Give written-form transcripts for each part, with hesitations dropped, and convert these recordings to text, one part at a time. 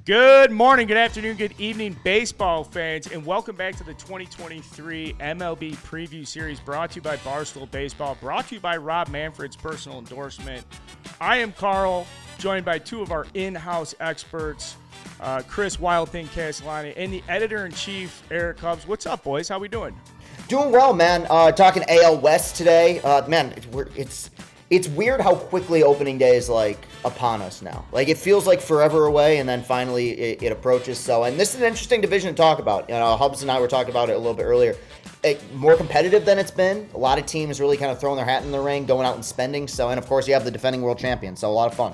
Good morning, good afternoon, good evening, baseball fans, and welcome back to the 2023 MLB Preview Series brought to you by Barstool Baseball, brought to you by Rob Manfred's personal endorsement. I am Carl, joined by two of our in-house experts, Chris Wild Thing Castellani and the editor-in-chief, Eric Hubbs. What's up, boys? How we doing? Doing well, man. Talking AL West today. It's weird how quickly opening day is upon us now. It feels like forever away, and then finally it approaches. So, and this is an interesting division to talk about. Hubbs and I were talking about it a little bit earlier. More competitive than it's been. A lot of teams really kind of throwing their hat in the ring, going out and spending. So, and of course you have the defending world champion. So a lot of fun.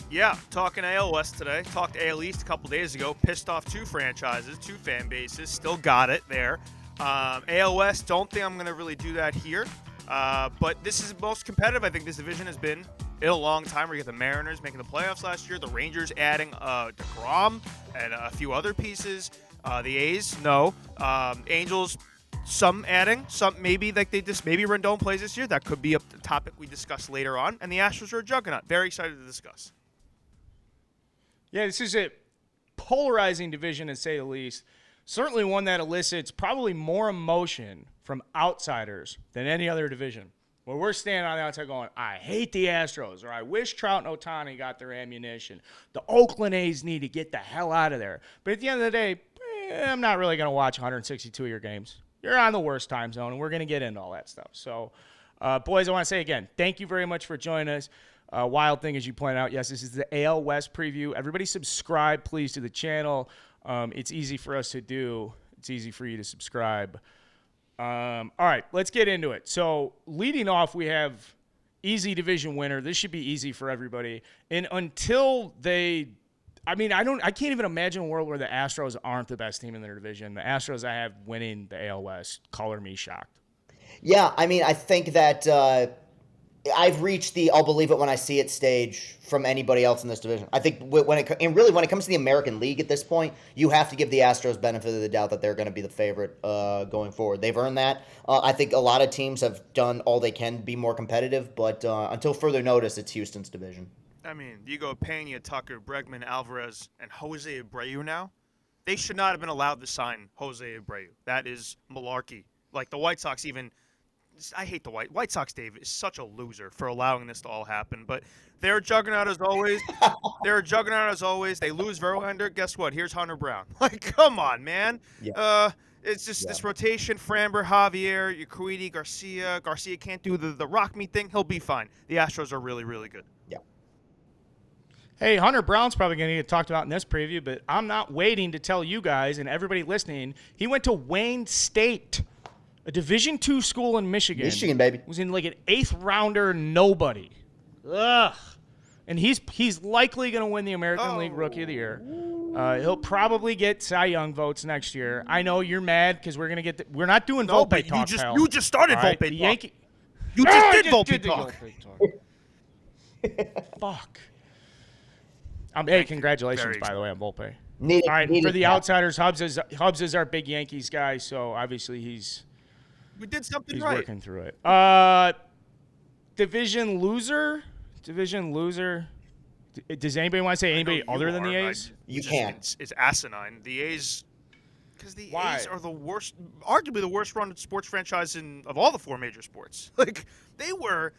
Yeah, talking AL West today. Talked AL East a couple days ago. Pissed off two franchises, two fan bases. Still got it there. AL West, don't think I'm going to really do that here. But this is the most competitive I think this division has been in a long time. We got the Mariners making the playoffs last year, the Rangers adding DeGrom and a few other pieces. The A's, no. Angels, some adding, some maybe maybe Rendon plays this year. That could be a topic we discuss later on. And the Astros are a juggernaut. Very excited to discuss. Yeah, this is a polarizing division, to say the least. Certainly one that elicits probably more emotion from outsiders than any other division. Where we're standing on the outside going, I hate the Astros, or I wish Trout and Ohtani got their ammunition. The Oakland A's need to get the hell out of there. But at the end of the day, I'm not really going to watch 162 of your games. You're on the worst time zone, and we're going to get into all that stuff. So, boys, I want to say again, thank you very much for joining us. Wild Thing, as you pointed out, yes, this is the AL West preview. Everybody subscribe, please, to the channel. It's easy for us to do. It's easy for you to subscribe. All right, let's get into it. So leading off, we have easy division winner. This should be easy for everybody. And until I can't even imagine a world where the Astros aren't the best team in their division. The Astros I have winning the AL West color me shocked. Yeah, I think that I've reached the I'll believe it when I see it stage from anybody else in this division. I think when it comes to the American League at this point, you have to give the Astros benefit of the doubt that they're going to be the favorite going forward. They've earned that. I think a lot of teams have done all they can to be more competitive, but until further notice, it's Houston's division. I mean, you go Pena, Tucker, Bregman, Alvarez, and Jose Abreu now. They should not have been allowed to sign Jose Abreu. That is malarkey. Like the White Sox even – I hate the White Sox. Dave is such a loser for allowing this to all happen. But they're a juggernaut as always. They lose Verlander. Guess what? Here's Hunter Brown. Come on, man. Yeah. It's just this rotation. Framber, Javier, Urquidy, Garcia. Garcia can't do the rock me thing. He'll be fine. The Astros are really, really good. Yeah. Hey, Hunter Brown's probably going to get talked about in this preview, but I'm not waiting to tell you guys and everybody listening. He went to Wayne State. A Division II school in Michigan. Michigan, baby. Was in an eighth rounder nobody. Ugh. And he's likely going to win the American League Rookie of the Year. He'll probably get Cy Young votes next year. I know you're mad because we're going to get we're not doing Volpe talk, pal. You just started right? Volpe talk. You just did Volpe talk. Fuck. Hey, congratulations, by the way, on Volpe. All right, for the outsiders, Hubbs is our big Yankees guy, so obviously we did something He's right. working through it. Division loser. Does anybody want to say anybody other than the A's? You can't. It's asinine. The A's, because the Why? A's are the worst, arguably the worst run sports franchise of all the four major sports. They were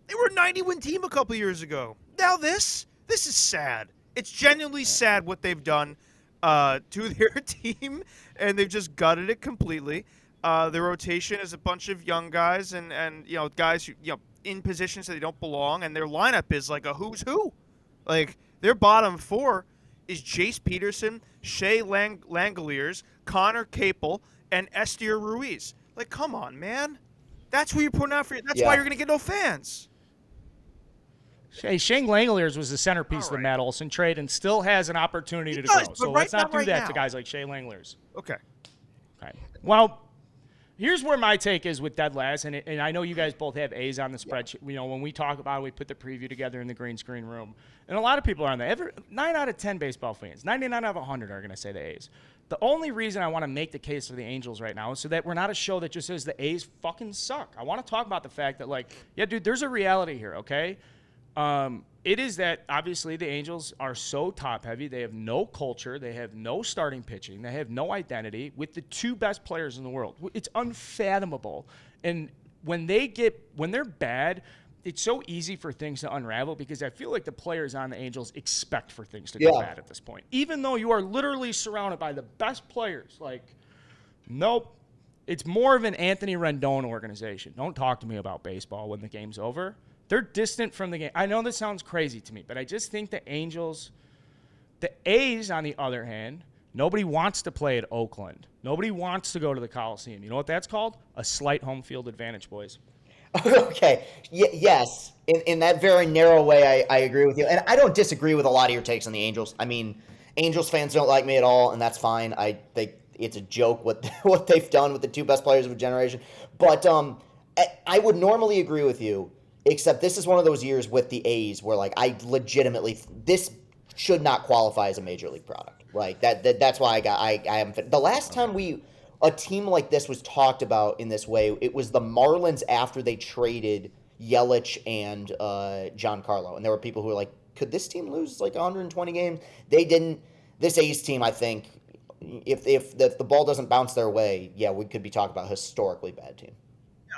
a 90-win team a couple years ago. Now this is sad. It's genuinely sad what they've done to their team, and they've just gutted it completely. The rotation is a bunch of young guys and guys who in positions that they don't belong, and their lineup is like a who's who. Their bottom four is Jace Peterson, Shea Langoliers, Connor Capel, and Estier Ruiz. Come on, man. That's who you're putting out for. That's why you're gonna get no fans. Shane Langoliers was the centerpiece of the Matt Olson trade and still has an opportunity to grow. So let's not do that to guys like Shane Langoliers. Okay. Well, here's where my take is with dead last, and I know you guys both have A's on the spreadsheet. When we talk about it, we put the preview together in the green screen room, and a lot of people are on there. 9 out of 10 baseball fans, 99 out of 100 are going to say the A's. The only reason I want to make the case for the Angels right now is so that we're not a show that just says the A's fucking suck. I want to talk about the fact that, dude, there's a reality here, okay? it is that obviously the Angels are so top heavy. They have no culture. They have no starting pitching. They have no identity with the two best players in the world. It's unfathomable. And when they're bad, it's so easy for things to unravel because I feel like the players on the Angels expect for things to go bad at this point. Even though you are literally surrounded by the best players, like, nope. It's more of an Anthony Rendon organization. Don't talk to me about baseball when the game's over. They're distant from the game. I know this sounds crazy to me, but I just think the A's, on the other hand, nobody wants to play at Oakland. Nobody wants to go to the Coliseum. You know what that's called? A slight home field advantage, boys. Okay. Yes. In that very narrow way, I agree with you. And I don't disagree with a lot of your takes on the Angels. I mean, Angels fans don't like me at all, and that's fine. I think it's a joke what they've done with the two best players of a generation. But I would normally agree with you, except this is one of those years with the A's where, like, I legitimately this should not qualify as a major league product. Like that's why I haven't. The last time a team like this was talked about in this way, it was the Marlins after they traded Yelich and Giancarlo, and there were people who were like, could this team lose like 120 games? They didn't. This A's team, I think, if the ball doesn't bounce their way, yeah, we could be talking about a historically bad team.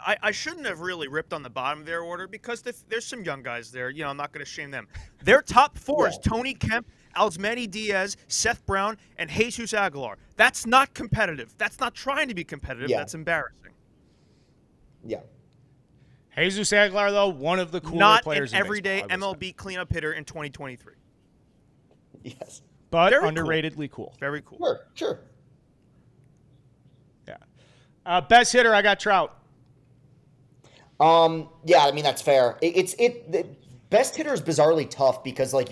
I shouldn't have really ripped on the bottom of their order because there's some young guys there. You know, I'm not going to shame them. Their top four is Tony Kemp, Alzmedi Diaz, Seth Brown, and Jesus Aguilar. That's not competitive. That's not trying to be competitive. Yeah. That's embarrassing. Yeah. Jesus Aguilar, though, one of the cooler players in baseball. Not an everyday MLB cleanup hitter in 2023. Yes. But very underratedly cool. Very cool. Sure. Yeah. Best hitter, I got Trout. Yeah, I mean, that's fair. The best hitter is bizarrely tough because, like,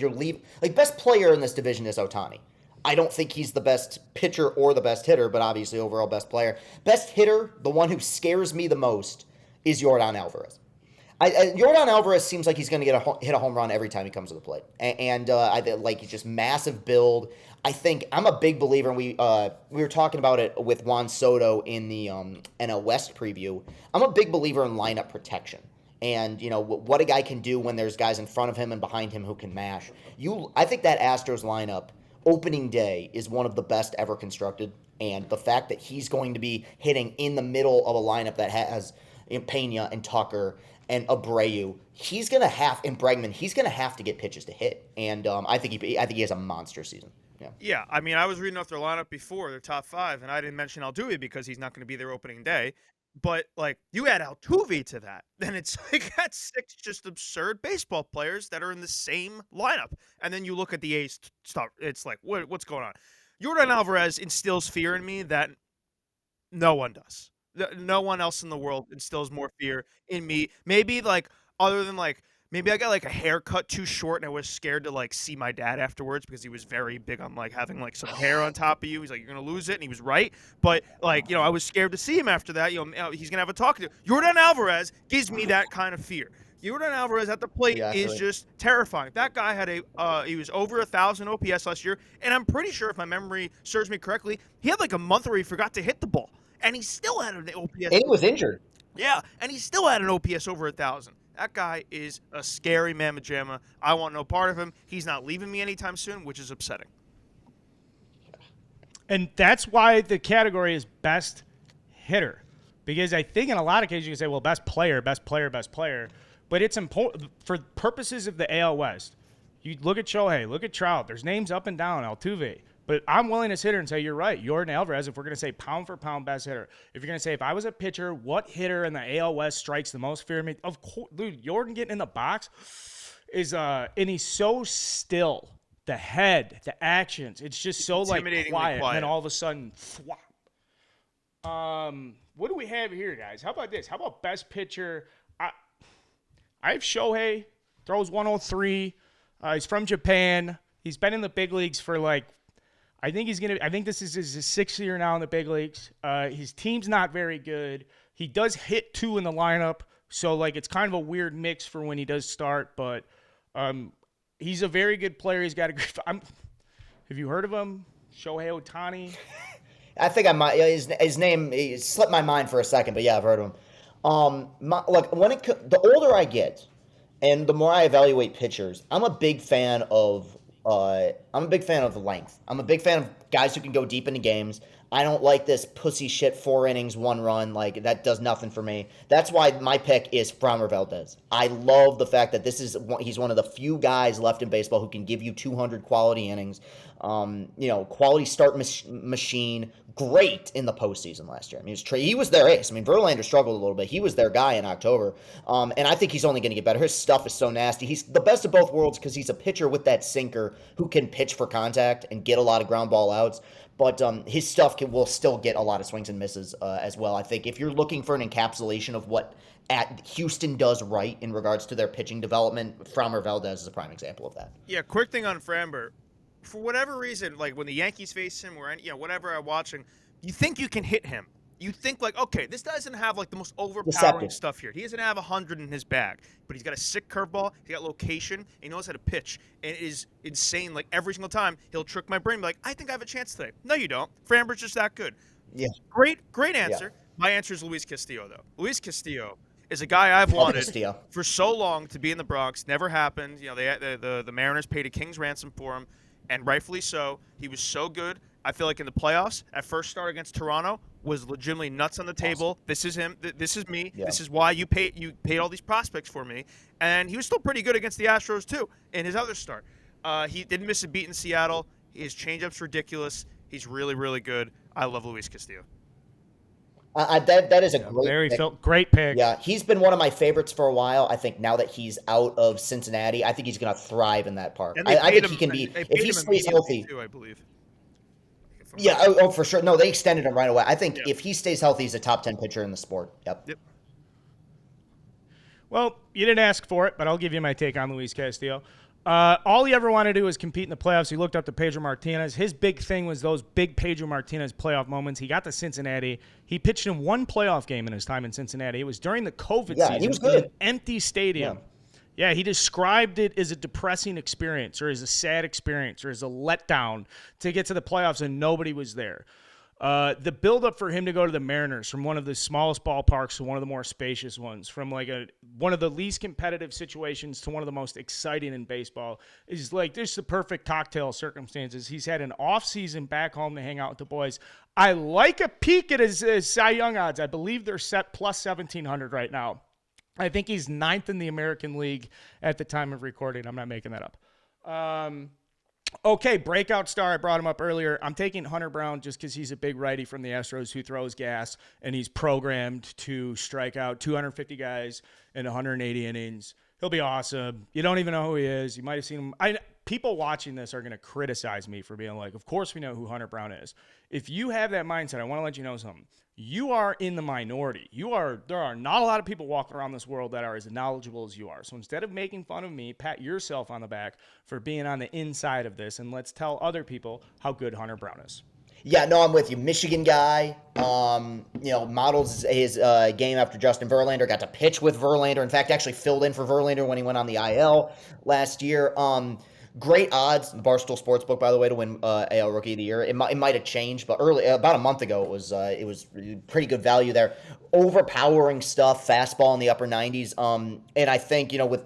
best player in this division is Ohtani. I don't think he's the best pitcher or the best hitter, but obviously overall best player. Best hitter, the one who scares me the most, is Yordan Alvarez. Yordan Alvarez seems like he's going to hit a home run every time he comes to the plate, and he's just massive build. I think I'm a big believer, and we were talking about it with Juan Soto in the NL West preview. I'm a big believer in lineup protection, and what a guy can do when there's guys in front of him and behind him who can mash. I think that Astros lineup opening day is one of the best ever constructed, and the fact that he's going to be hitting in the middle of a lineup that has Pena and Tucker and Abreu, and Bregman, he's gonna have to get pitches to hit, and I think he has a monster season. Yeah. I mean, I was reading off their lineup before, their top five, and I didn't mention Altuve because he's not going to be there opening day. But, like, you add Altuve to that, then it's like that's six just absurd baseball players that are in the same lineup. And then you look at the A's stuff, it's like, what's going on? Yordan Alvarez instills fear in me that no one does. No one else in the world instills more fear in me. Maybe, like, other than, like, maybe I got, like, a haircut too short and I was scared to, like, see my dad afterwards because he was very big on, like, having, like, some hair on top of you. He's like, you're going to lose it, and he was right. But, like, I was scared to see him after that. He's going to have a talk to you. Yordan Alvarez gives me that kind of fear. Yordan Alvarez at the plate is just terrifying. That guy had he was over 1,000 OPS last year, and I'm pretty sure, if my memory serves me correctly, he had, like, a month where he forgot to hit the ball. And he still had an OPS. And he was injured. Yeah, and he still had an OPS over 1,000. That guy is a scary mamma jamma. I want no part of him. He's not leaving me anytime soon, which is upsetting. And that's why the category is best hitter. Because I think in a lot of cases you can say, well, best player. But it's important for purposes of the AL West. You look at Shohei, look at Trout. There's names up and down, Altuve. But I'm willing to sit here and say, you're right, Yordan Alvarez, if we're going to say pound for pound best hitter. If you're going to say, if I was a pitcher, what hitter in the AL West strikes the most fear of me? Of course, dude, Yordan getting in the box is, and he's so still. The head, the actions, it's just so, like, quiet. And then all of a sudden, thwop. What do we have here, guys? How about this? How about best pitcher? I have Shohei, throws 103. He's from Japan. He's been in the big leagues for, like, I think this is his sixth year now in the big leagues. His team's not very good. He does hit two in the lineup, so, like, it's kind of a weird mix for when he does start. But he's a very good player. He's got a good. Have you heard of him? Shohei Ohtani. I think I might. His name slipped my mind for a second, but yeah, I've heard of him. Look, the older I get, And the more I evaluate pitchers, I'm a big fan of length. I'm a big fan of guys who can go deep into games. I don't like this pussy shit 4 innings, 1 run. Like that does nothing for me. That's why my pick is Framber Valdez. I love the fact that he's one of the few guys left in baseball who can give you 200 quality innings. Quality machine. Great in the postseason last year. I mean, he was their ace. I mean, Verlander struggled a little bit. He was their guy in October, and I think he's only going to get better. His stuff is so nasty. He's the best of both worlds because he's a pitcher with that sinker who can pitch for contact and get a lot of ground ball outs. But his stuff will still get a lot of swings and misses as well. I think if you're looking for an encapsulation of what Houston does right in regards to their pitching development, Framber Valdez is a prime example of that. Yeah, quick thing on Framber. For whatever reason, like when the Yankees face him or whatever I'm watching, you think you can hit him. You think like, okay, this doesn't have like the most overpowering Deceptive. stuff here. He doesn't have 100 in his bag, but he's got a sick curveball. He got location. And he knows how to pitch, and it is insane. Like every single time, he'll trick my brain. Be like, I think I have a chance today. No, you don't. Framber's just that good. Yeah. Great answer. Yeah. My answer is Luis Castillo, though. Luis Castillo is a guy I've wanted for so long to be in the Bronx. Never happened. The Mariners paid a king's ransom for him. And rightfully so. He was so good. I feel like in the playoffs, at first start against Toronto, was legitimately nuts on the table. Awesome. This is him. This is me. Yeah. This is why you paid all these prospects for me. And he was still pretty good against the Astros, too, in his other start. He didn't miss a beat in Seattle. His changeup's ridiculous. He's really, really good. I love Luis Castillo. That is a great pick. Yeah, he's been one of my favorites for a while. I think now that he's out of Cincinnati, I think he's going to thrive in that park. I think he can be, if he stays healthy. Too, I believe. Yeah, for sure. No, they extended him right away. I think if he stays healthy, he's a top 10 pitcher in the sport. Yep. Well, you didn't ask for it, but I'll give you my take on Luis Castillo. All he ever wanted to do was compete in the playoffs. He looked up to Pedro Martinez. His big thing was those big Pedro Martinez playoff moments. He got to Cincinnati. He pitched in one playoff game in his time in Cincinnati. It was during the COVID season. He was good. An empty stadium. Yeah, he described it as a depressing experience or as a sad experience or as a letdown to get to the playoffs and nobody was there. The buildup for him to go to the Mariners from one of the smallest ballparks to one of the more spacious ones, from like one of the least competitive situations to one of the most exciting in baseball, is like just the perfect cocktail of circumstances. He's had an off season back home to hang out with the boys. I like a peek at his Cy Young odds. I believe they're set plus 1,700 right now. I think he's 9th in the American League at the time of recording. I'm not making that up. Okay, breakout star. I brought him up earlier. I'm taking Hunter Brown just because he's a big righty from the Astros who throws gas, and he's programmed to strike out 250 guys in 180 innings. He'll be awesome. You don't even know who he is. You might have seen him. People watching this are going to criticize me for being like, of course we know who Hunter Brown is. If you have that mindset, I want to let you know something. You are in the minority. There are not a lot of people walking around this world that are as knowledgeable as you are. So instead of making fun of me, pat yourself on the back for being on the inside of this, and let's tell other people how good Hunter Brown is. Yeah, no, I'm with you. Michigan guy, models his game after Justin Verlander, got to pitch with Verlander. In fact, actually filled in for Verlander when he went on the IL last year. Great odds, the Barstool Sportsbook, by the way, to win AL Rookie of the Year. It might have changed, but about a month ago, it was pretty good value there. Overpowering stuff, fastball in the upper 90s. And I think with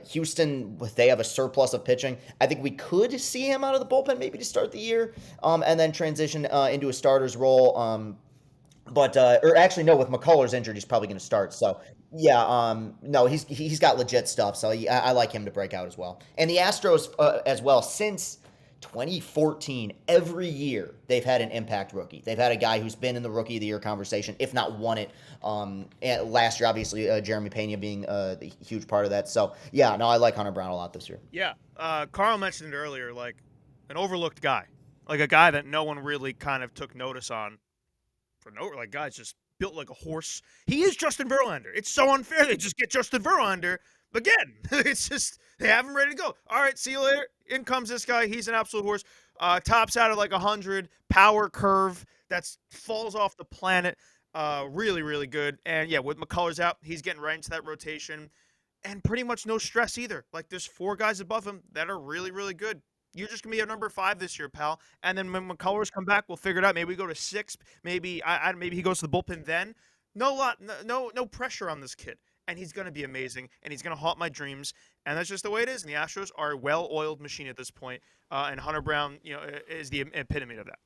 Houston, they have a surplus of pitching. I think we could see him out of the bullpen maybe to start the year, and then transition into a starter's role. With McCullers injured, he's probably going to start. So, no, he's got legit stuff. So I like him to break out as well. And the Astros as well, since 2014, every year they've had an impact rookie. They've had a guy who's been in the Rookie of the Year conversation, if not won it. And last year, obviously, Jeremy Pena being a huge part of that. So, I like Hunter Brown a lot this year. Yeah, Carl mentioned it earlier, like an overlooked guy, like a guy that no one really kind of took notice on. Guys just built like a horse. He is Justin Verlander. It's so unfair they just get Justin Verlander again. It's just they have him ready to go. All right, see you later. In comes this guy. He's an absolute horse. Tops out at like 100. Power curve that falls off the planet. Really, really good. And with McCullers out, he's getting right into that rotation. And pretty much no stress either. Like there's 4 guys above him that are really, really good. You're just going to be a number 5 this year, pal. And then when McCullers come back, we'll figure it out. Maybe we go to 6. Maybe maybe he goes to the bullpen then. No pressure on this kid. and he's going to be amazing, and he's going to haunt my dreams, and that's just the way it is. And the Astros are a well-oiled machine at this point, and Hunter Brown, is the epitome of that.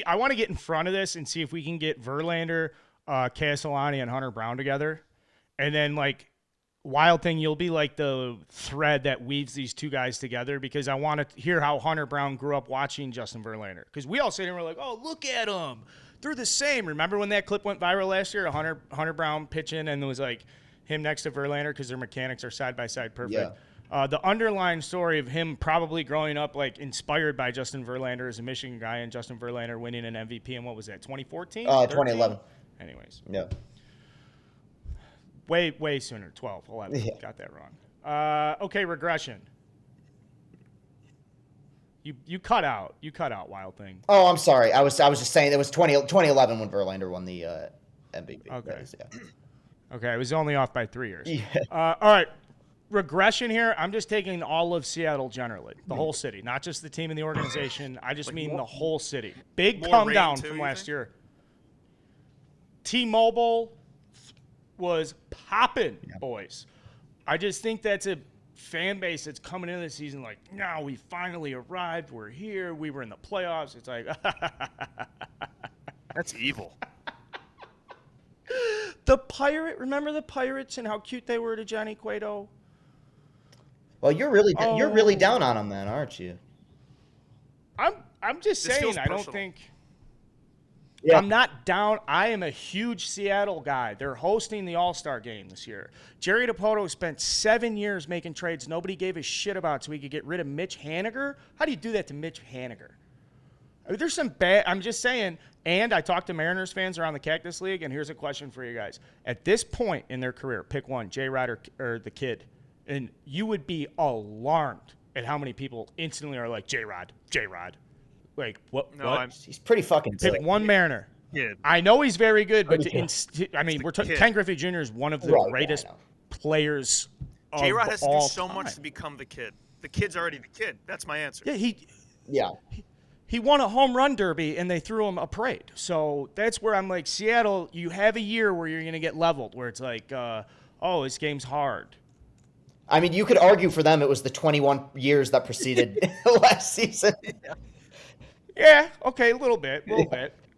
I want to get in front of this and see if we can get Verlander, Castellani, and Hunter Brown together, and then Wild Thing, you'll be like the thread that weaves these two guys together, because I want to hear how Hunter Brown grew up watching Justin Verlander. Because we all sit here and we're like, oh, look at them. They're the same. Remember when that clip went viral last year? Hunter Brown pitching, and it was like him next to Verlander because their mechanics are side by side perfect. Yeah. The underlying story of him probably growing up inspired by Justin Verlander as a Michigan guy, and Justin Verlander winning an MVP in, what was that, 2014? 2011. Anyways. Yeah. Way sooner, 12, 11. Yeah. Got that wrong. Okay, regression. You cut out. Wild Thing. Oh, I'm sorry. I was just saying it was 2011 when Verlander won the MVP. Okay. Yeah. Okay, it was only off by 3 years. Yeah. All right. Regression here. I'm just taking all of Seattle generally, the whole city, not just the team and the organization. I just mean the whole city. Big come down from last year. T-Mobile was popping, boys. I just think that's a fan base that's coming into the season like, no, we finally arrived. We're here. We were in the playoffs. It's like, that's evil. Remember the Pirates and how cute they were to Johnny Cueto? Well, you're really down on them, then, aren't you? I'm just saying. I don't think. Yeah. I'm not down. I am a huge Seattle guy. They're hosting the All-Star game this year. Jerry Dipoto spent 7 years making trades nobody gave a shit about so he could get rid of Mitch Haniger. How do you do that to Mitch Haniger? I mean, there's some bad. I'm just saying. And I talked to Mariners fans around the Cactus League, and here's a question for you guys. At this point in their career, pick one, J-Rod or the kid, and you would be alarmed at how many people instantly are like, J-Rod. Like, what? No, what? He's pretty fucking Pick sick. one Mariner. Yeah. I know he's very good, but Ken Griffey Jr. is one of the greatest players of J-Rod has to all do so time. much to become the kid. The kid's already the kid. That's my answer. Yeah, he won a home run derby, and they threw him a parade. So that's where I'm like, Seattle, you have a year where you're going to get leveled, where it's like, this game's hard. I mean, you could argue for them it was the 21 years that preceded last season. Yeah, okay, a little bit.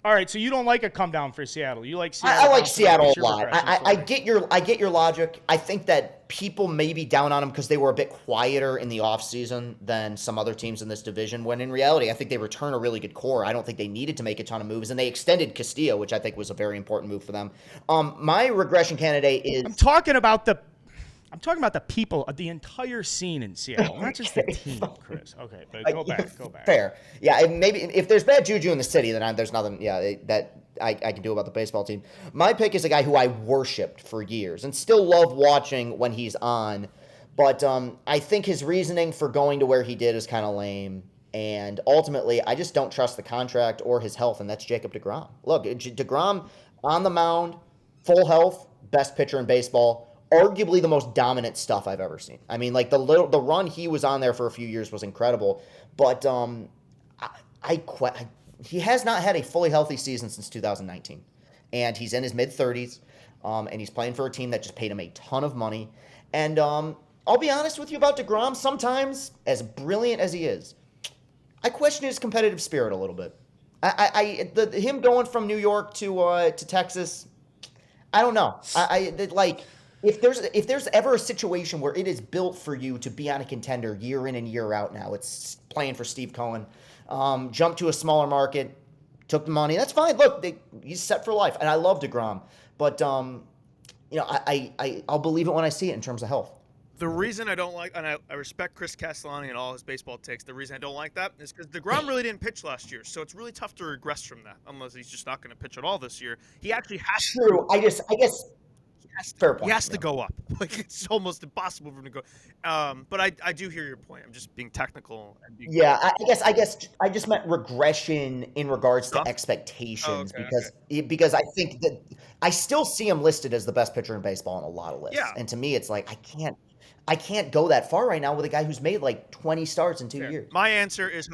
All right, so you don't like a come down for Seattle. You like Seattle. I like Seattle a lot. regression I get your logic. I think that people may be down on them because they were a bit quieter in the offseason than some other teams in this division, when in reality, I think they return a really good core. I don't think they needed to make a ton of moves, and they extended Castillo, which I think was a very important move for them. My regression candidate is... I'm talking about the people, the entire scene in Seattle, not just the team, Chris. Okay, but go back. Fair. Yeah, maybe if there's bad juju in the city, then there's nothing that I can do about the baseball team. My pick is a guy who I worshipped for years and still love watching when he's on. But I think his reasoning for going to where he did is kind of lame. And ultimately, I just don't trust the contract or his health, and that's Jacob deGrom. Look, deGrom on the mound, full health, best pitcher in baseball. Arguably the most dominant stuff I've ever seen. I mean, the run he was on there for a few years was incredible, but he has not had a fully healthy season since 2019, and he's in his mid-30s, and he's playing for a team that just paid him a ton of money. And I'll be honest with you about deGrom. Sometimes, as brilliant as he is, I question his competitive spirit a little bit. Him going from New York to Texas, I don't know. If there's ever a situation where it is built for you to be on a contender year in and year out now, it's playing for Steve Cohen. Jump to a smaller market, took the money. That's fine. Look, he's set for life, and I love deGrom. But I'll believe it when I see it in terms of health. The reason I don't like, and I respect Chris Castellani and all his baseball takes, the reason I don't like that is because deGrom really didn't pitch last year, so it's really tough to regress from that, unless he's just not going to pitch at all this year. He actually has to. True. I guess. Fair point. He has to go up. It's almost impossible for him to go. But I do hear your point. I'm just being technical. I guess I just meant regression in regards to expectations, because I think that I still see him listed as the best pitcher in baseball on a lot of lists. Yeah. And to me, it's like I can't go that far right now with a guy who's made like 20 starts in 2 years. My answer is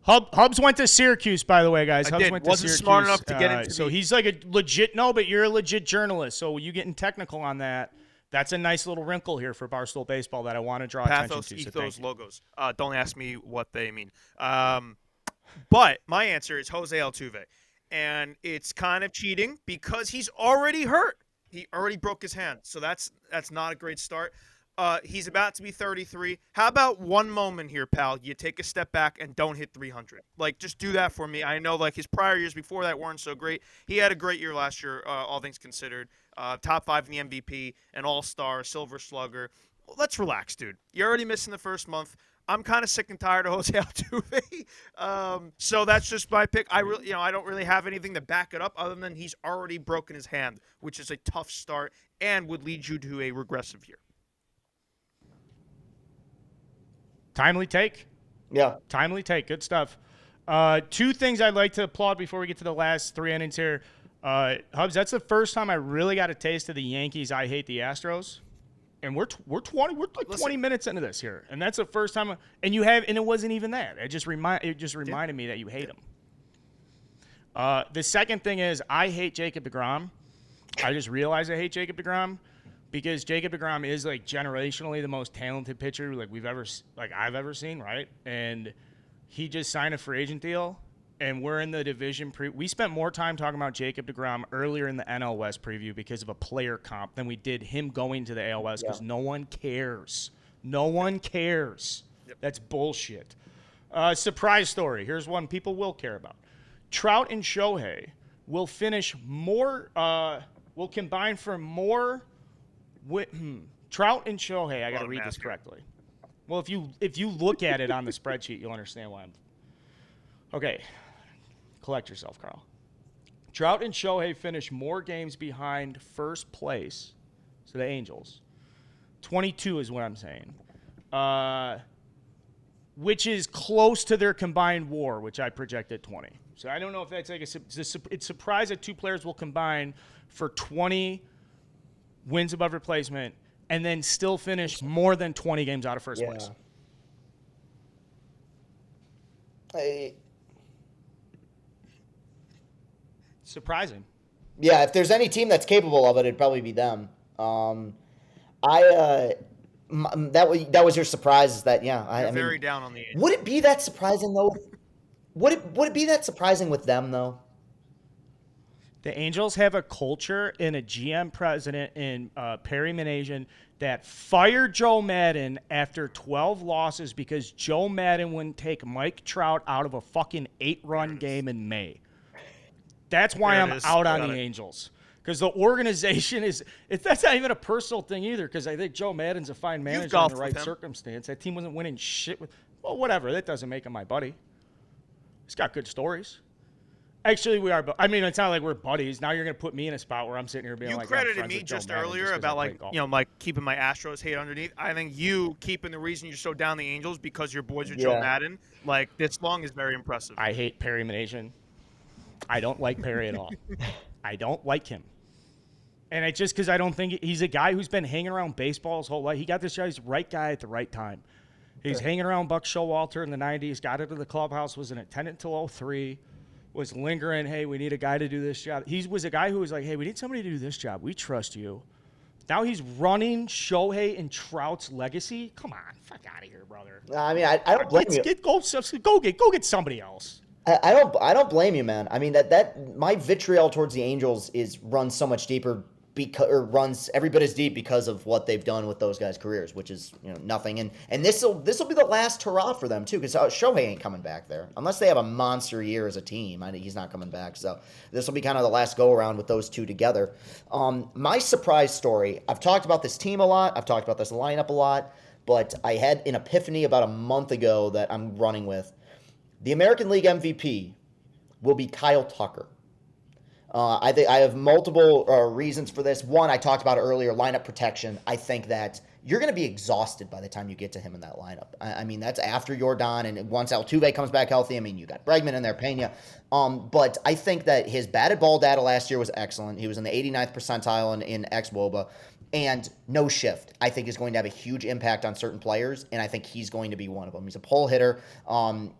Hubs went to Syracuse, by the way, guys. Hubs did. went to Wasn't Syracuse. smart enough to get into so the- he's like a legit. No, but you're a legit journalist. So you getting technical on that. That's a nice little wrinkle here for Barstool Baseball that I want to draw attention Pathos, to. So ethos, thank you. logos. Don't ask me what they mean. But my answer is Jose Altuve. And it's kind of cheating because he's already hurt. He already broke his hand. So that's not a great start. He's about to be 33. How about one moment here, pal? You take a step back and don't hit 300. Like, just do that for me. I know, like, his prior years before that weren't so great. He had a great year last year, all things considered. Top 5 in the MVP, an all-star, silver slugger. Well, let's relax, dude. You're already missing the first month. I'm kind of sick and tired of Jose Altuve. So that's just my pick. I don't really have anything to back it up other than he's already broken his hand, which is a tough start and would lead you to a regressive year. Timely take. Yeah. Timely take. Good stuff. Two things I'd like to applaud before we get to the last 3 innings here. Hubs, that's the first time I really got a taste of the Yankees. I hate the Astros. And we're 20 minutes into this here, and that's the first time. And it wasn't even that. It just reminded me that you hate him. The second thing is I hate Jacob deGrom. I just realized I hate Jacob deGrom because Jacob deGrom is like generationally the most talented pitcher I've ever seen, right? And he just signed a free agent deal. And we're in the division we spent more time talking about Jacob deGrom earlier in the NL West preview because of a player comp than we did him going to the AL West because no one cares. No one cares. Yep. That's bullshit. Surprise story. Here's one people will care about. Trout and Shohei will finish more. Will combine for more. Trout and Shohei. I got to read this correctly. Well, if you look at it on the spreadsheet, you'll understand why I'm. Okay. Collect yourself, Carl. Trout and Shohei finish more games behind first place, so the Angels. 22 is what I'm saying, which is close to their combined WAR, which I project at 20. So I don't know if that's like it's surprised that two players will combine for 20 wins above replacement and then still finish more than 20 games out of first place. Surprising. Yeah, if there's any team that's capable of it, it'd probably be them. That was your surprise. Is that I mean, very down on the Angels. Would it be that surprising though? Would it be that surprising with them though? The Angels have a culture and a GM president in Perry Minasian that fired Joe Madden after 12 losses because Joe Madden wouldn't take Mike Trout out of a fucking 8-run game in May. That's why I'm out on the Angels. Because the organization that's not even a personal thing either, because I think Joe Madden's a fine manager in the right circumstance. That team wasn't winning shit with – well, whatever. That doesn't make him my buddy. He's got good stories. Actually, we are – I mean, it's not like we're buddies. Now you're going to put me in a spot where I'm sitting here being you like – You credited me just earlier about, like keeping my Astros hate underneath. I think you keeping the reason you're so down the Angels because your boys are Joe Madden, like, this long is very impressive. I hate Perry Minasian. I don't like Perry at all. I don't like him. And it's just because I don't think he's a guy who's been hanging around baseball his whole life. He got this guy, he's the right guy at the right time. He's hanging around Buck Showalter in the 90s, got into the clubhouse, was an attendant until 03, was lingering, hey, we need a guy to do this job. He was a guy who was like, hey, we need somebody to do this job. We trust you. Now he's running Shohei and Trout's legacy. Come on, fuck out of here, brother. I mean, I don't blame you. Go get somebody else. I don't blame you, man. I mean that my vitriol towards the Angels runs so much deeper runs every bit as deep because of what they've done with those guys' careers, which is nothing. And this will be the last hurrah for them too, because Shohei ain't coming back there unless they have a monster year as a team. He's not coming back, so this will be kind of the last go around with those two together. My surprise story. I've talked about this team a lot. I've talked about this lineup a lot, but I had an epiphany about a month ago that I'm running with. The American League MVP will be Kyle Tucker. I think I have multiple reasons for this. One, I talked about it earlier, lineup protection. I think that you're going to be exhausted by the time you get to him in that lineup. I mean, that's after Jordan, and once Altuve comes back healthy, I mean, you got Bregman in there, Pena. But I think that his batted ball data last year was excellent. He was in the 89th percentile in xWOBA. And no shift, I think, is going to have a huge impact on certain players, and I think he's going to be one of them. He's a pull hitter.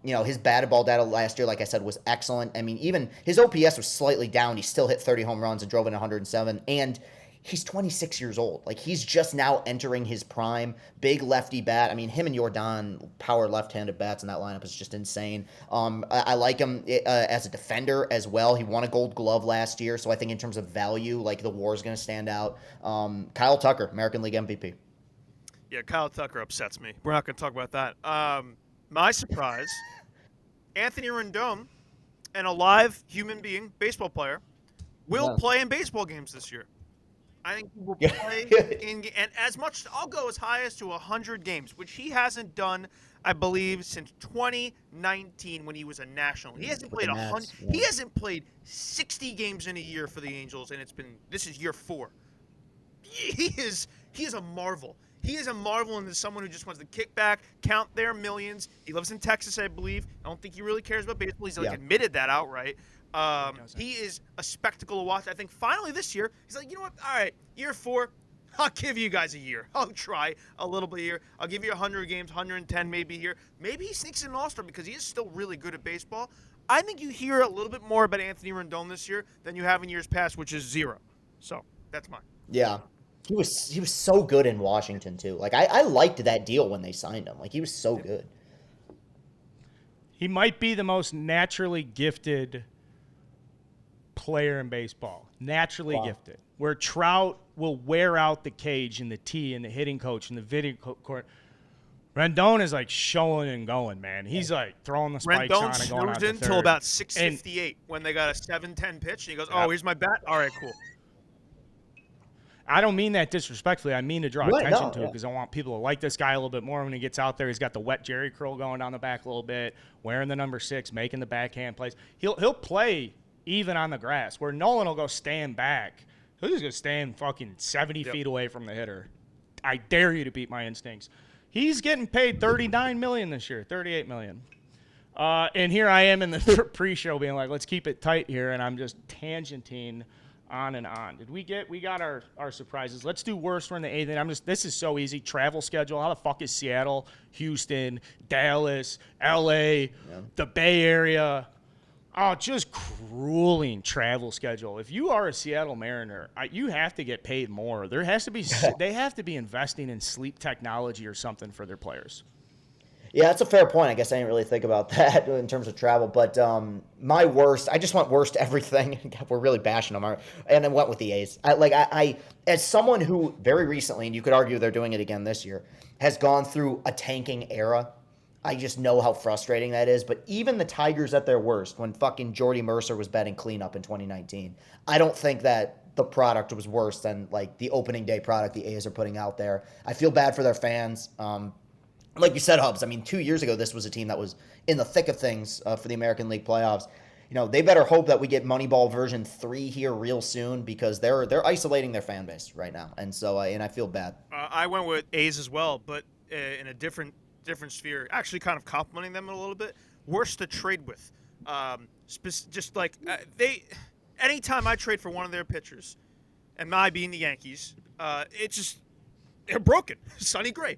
His batted ball data last year, like I said, was excellent. I mean, even his OPS was slightly down. He still hit 30 home runs and drove in 107, and he's 26 years old. Like, he's just now entering his prime. Big lefty bat. I mean, him and Jordan, power left-handed bats in that lineup is just insane. I like him as a defender as well. He won a Gold Glove last year, so I think in terms of value, like, the WAR is going to stand out. Kyle Tucker, American League MVP. Yeah, Kyle Tucker upsets me. We're not going to talk about that. My surprise, Anthony Rendon, an alive human being, baseball player, will play in baseball games this year. I think he will play and as much. I'll go as high as to 100 games, which he hasn't done, I believe, since 2019 when he was a national. He hasn't played 100. Yeah. He hasn't played 60 games in a year for the Angels, and this is year 4. He is a marvel. He is a marvel, and is someone who just wants to kick back, count their millions. He lives in Texas, I believe. I don't think he really cares about baseball. He's admitted that outright. He is a spectacle to watch. I think finally this year, he's like, you know what? All right, year 4, I'll give you guys a year. I'll try a little bit here. I'll give you 100 games, 110 maybe here. Maybe he sneaks in an All-Star because he is still really good at baseball. I think you hear a little bit more about Anthony Rendon this year than you have in years past, which is 0. So that's mine. Yeah. He was so good in Washington, too. Like, I liked that deal when they signed him. Like, he was so good. He might be the most naturally gifted player in baseball. Naturally gifted. Where Trout will wear out the cage and the tee and the hitting coach and the video court. Rendon is like showing and going, man. He's like throwing the spikes on and going out to third. Until about 6:58 when they got a 7-10 pitch, and he goes, "Oh, here's my bat. All right, cool." I don't mean that disrespectfully. I mean to draw attention to it because I want people to like this guy a little bit more when he gets out there. He's got the wet Jerry curl going down the back a little bit, wearing the number 6, making the backhand plays. He'll play even on the grass, where Nolan will go stand back. He'll just go stand fucking 70 feet away from the hitter. I dare you to beat my instincts. He's getting paid $39 million this year, $38 million. And here I am in the pre-show being like, let's keep it tight here, and I'm just tangenting on and on. We got our surprises. Let's do worst for in the 8th. This is so easy. Travel schedule. How the fuck is Seattle, Houston, Dallas, LA, the Bay Area? Oh, just grueling travel schedule. If you are a Seattle Mariner, you have to get paid more. There has to be they have to be investing in sleep technology or something for their players. Yeah, that's a fair point. I guess I didn't really think about that in terms of travel. But my worst, I just went worst everything. We're really bashing them. And I went with the A's. I as someone who very recently, and you could argue they're doing it again this year, has gone through a tanking era, I just know how frustrating that is. But even the Tigers at their worst, when fucking Jordy Mercer was batting cleanup in 2019, I don't think that the product was worse than like the opening day product the A's are putting out there. I feel bad for their fans. Like you said, Hubs, I mean, 2 years ago, this was a team that was in the thick of things for the American League playoffs. You know, they better hope that we get Moneyball version 3 here real soon because they're isolating their fan base right now. And so, and I feel bad. I went with A's as well, but in a different sphere, actually kind of complimenting them a little bit. Worst to trade with. Just like anytime I trade for one of their pitchers, and my being the Yankees, they're broken. Sonny Gray.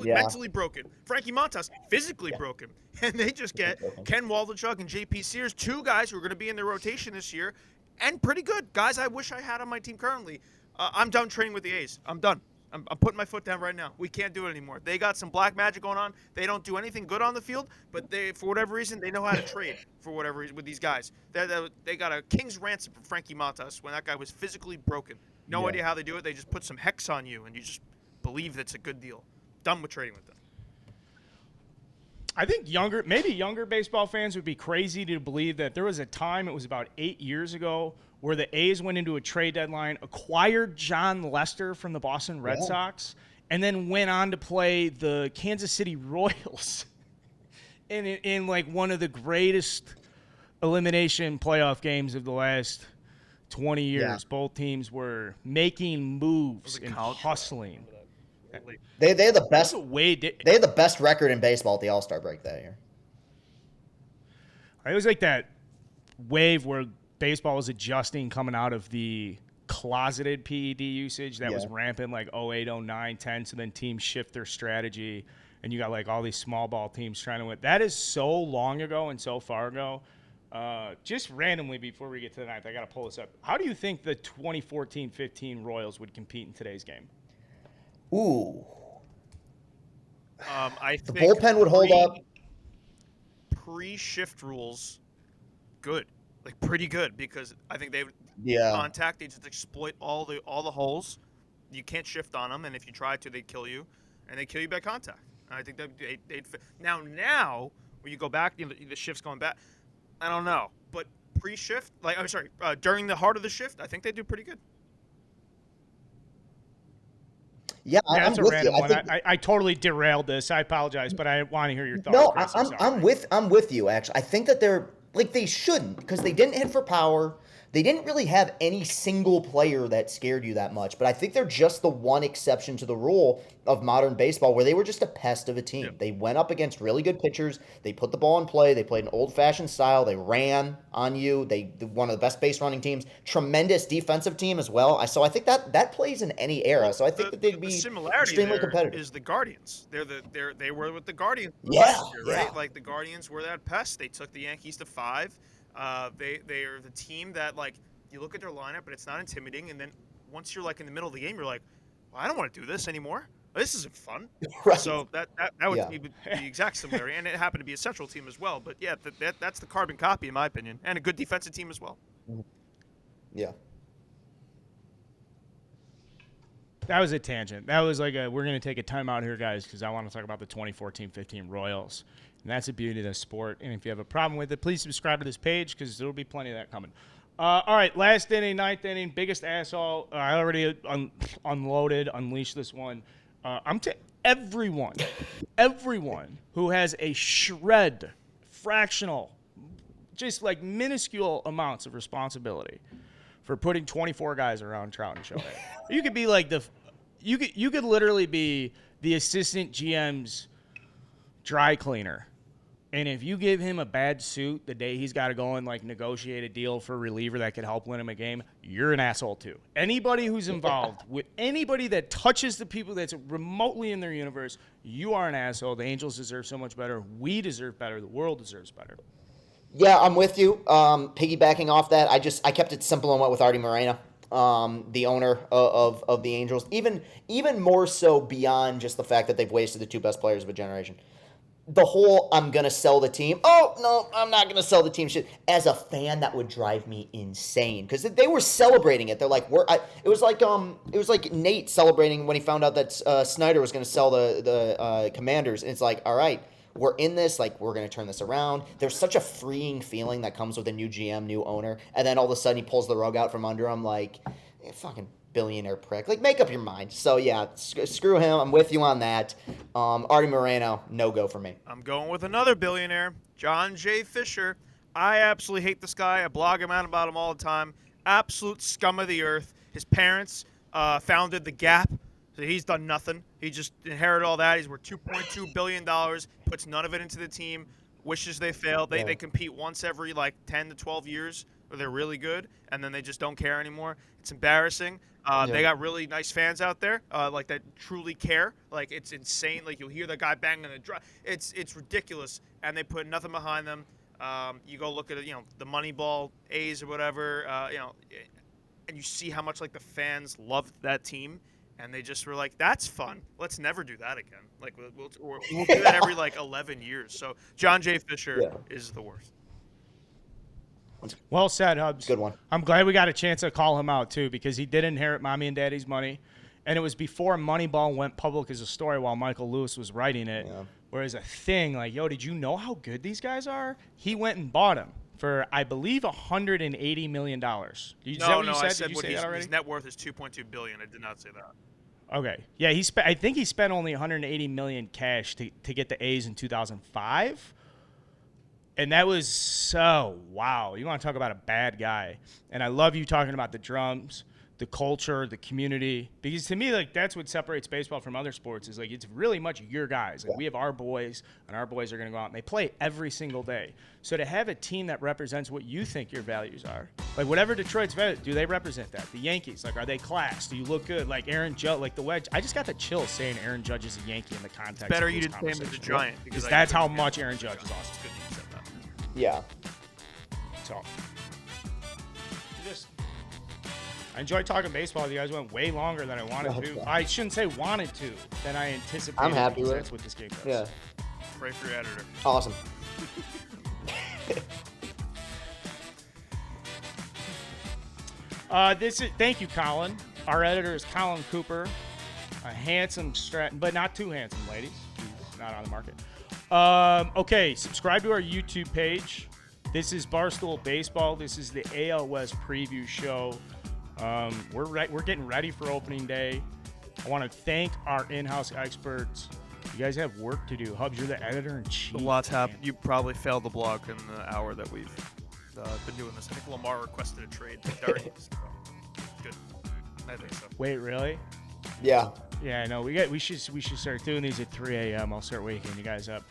Mentally broken. Frankie Montas, physically broken. And they just get Ken Waldichuk and J.P. Sears, 2 guys who are going to be in their rotation this year, and pretty good. Guys I wish I had on my team currently. I'm done trading with the A's. I'm done. I'm putting my foot down right now. We can't do it anymore. They got some black magic going on. They don't do anything good on the field, but for whatever reason, they know how to trade for whatever reason with these guys. They got a king's ransom for Frankie Montas when that guy was physically broken. No idea how they do it. They just put some hex on you, and you just believe that's a good deal. Done with trading with them. I think maybe younger baseball fans would be crazy to believe that there was a time, it was about 8 years ago, where the A's went into a trade deadline, acquired John Lester from the Boston Red Sox, and then went on to play the Kansas City Royals in like one of the greatest elimination playoff games of the last 20 years. Yeah. Both teams were making moves and hustling. They had the best. They had the best record in baseball at the All-Star break that year. It was like that wave where baseball was adjusting coming out of the closeted PED usage that was Yeah. rampant like 08, 09, 10. So then teams shift their strategy, and you got like all these small ball teams trying to win. That is so long ago and so far ago. Just randomly before we get to the ninth, I got to pull this up. How do you think the 2014-15 Royals would compete in today's game? Ooh. I The think bullpen would hold up. Pre-shift rules, good, like pretty good, because I think they would Yeah. contact. They just exploit all the holes. You can't shift on them, and if you try to, they kill you, and they kill you by contact. And I think that they'd now when you go back, the shift's going back. I don't know, but pre-shift, like I'm sorry, during the heart of the shift, I think they do pretty good. Yeah, Yeah, I'm that's a with you. random one. think I totally derailed this. I apologize, but I want to hear your thoughts. no, Chris. I'm with you. Actually, I think that they're like they shouldn't because they didn't hit for power. They didn't really have any single player that scared you that much. But I think they're just the one exception to the rule of modern baseball where they were just a pest of a team. Yeah. They went up against really good pitchers. They put the ball in play. They played an old-fashioned style. They ran on you. They one of the best base running teams. Tremendous defensive team as well. So I think that plays in any era. Well, So I think that they'd the be similarity extremely there competitive. is the Guardians. They were with the Guardians Yeah, last year, right? yeah. Like the Guardians were that pest. They took the Yankees to 5. They are the team that like you look at their lineup, but it's not intimidating. And then once you're like in the middle of the game, you're like, well, I don't want to do this anymore. This isn't fun. Right. So that would Yeah. be the exact similarity, and it happened to be a Central team as well. But yeah, that's the carbon copy in my opinion, and a good defensive team as well. Yeah. That was a tangent. That was like we're going to take a timeout here, guys, because I want to talk about the 2014-15 Royals. And that's the beauty of the sport. And if you have a problem with it, please subscribe to this page because there will be plenty of that coming. All right, last inning, ninth inning, biggest asshole. I already unleashed this one. I'm to everyone who has a shred, fractional, just like minuscule amounts of responsibility for putting 24 guys around Trout and Shohei. You could be like you could literally be the assistant GM's dry cleaner. And if you give him a bad suit the day he's got to go and like negotiate a deal for a reliever that could help win him a game, you're an asshole too. Anybody who's involved with anybody that touches the people that's remotely in their universe, you are an asshole. The Angels deserve so much better. We deserve better. The world deserves better. Yeah, I'm with you. Piggybacking off that, I kept it simple and went with Artie Moreno, the owner of the Angels. Even more so beyond just the fact that they've wasted the two best players of a generation. The whole I'm gonna sell the team. Oh no, I'm not gonna sell the team shit. As a fan, that would drive me insane because they were celebrating it. They're like, it was like Nate celebrating when he found out that Snyder was gonna sell the Commanders. And it's like, all right, we're in this. Like, we're gonna turn this around. There's such a freeing feeling that comes with a new GM, new owner, and then all of a sudden he pulls the rug out from under him. Like, fucking billionaire prick. Like, make up your mind. So yeah, screw him. I'm with you on that. Artie Moreno, no go for me. I'm going with another billionaire, John J. Fisher. I absolutely hate this guy. I blog him out about him all the time. Absolute scum of the earth. His parents founded the Gap, so he's done nothing. He just inherited all that. He's worth $2.2 billion, puts none of it into the team, wishes they fail. They compete once every like 10 to 12 years, where they're really good, and then they just don't care anymore. It's embarrassing. They got really nice fans out there, like that truly care. Like, it's insane. Like, you'll hear the guy banging the drum. It's ridiculous, and they put nothing behind them. You go look at it, the Moneyball A's or whatever, and you see how much like the fans loved that team, and they just were like, "That's fun. Let's never do that again." Like, we'll do that every like 11 years. So John J. Fisher is the worst. Well said, Hubs. Good one. I'm glad we got a chance to call him out, too, because he did inherit mommy and daddy's money. And it was before Moneyball went public as a story while Michael Lewis was writing it. Yeah. Whereas a thing like, yo, did you know how good these guys are? He went and bought them for, I believe, $180 million. No, I said what his net worth is $2.2 billion. I did not say that. Okay. Yeah, I think he spent only $180 million cash to get the A's in 2005. And that was so, wow. You want to talk about a bad guy. And I love you talking about the drums. the culture, the community. Because to me, like, that's what separates baseball from other sports is, like, it's really much your guys. Like, we have our boys, and our boys are going to go out, and they play every single day. So to have a team that represents what you think your values are, like, whatever Detroit's values, do they represent that? The Yankees, like, are they class? Do you look good? Like, Aaron Judge, like, the wedge. I just got the chill saying Aaron Judge is a Yankee in the context Better of you this didn't say him as a conversation. Giant. Because that's how much Aaron Judge is awesome. It's good that you said that. Yeah. So, I enjoyed talking baseball with you guys. Went way longer than I wanted to. I shouldn't say wanted to, than I anticipated. I'm happy with it. That's what this game does. Yeah. Pray for your editor. Awesome. Thank you, Colin. Our editor is Colin Cooper, a handsome but not too handsome, ladies. He's not on the market. Okay, subscribe to our YouTube page. This is Barstool Baseball. This is the AL West preview show. We're getting ready for opening day. I want to thank our in-house experts. You guys have work to do. Hubs, you're the editor-in-chief. A lot's happened. You probably failed the blog in the hour that we've been doing this. I think Lamar requested a trade. Good. I think so. Wait, really? Yeah. Yeah, I know. We should start doing these at 3 a.m. I'll start waking you guys up.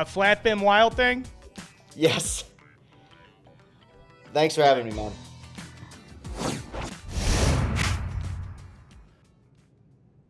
Flat Bin Wild Thing? Yes. Thanks for having me, man.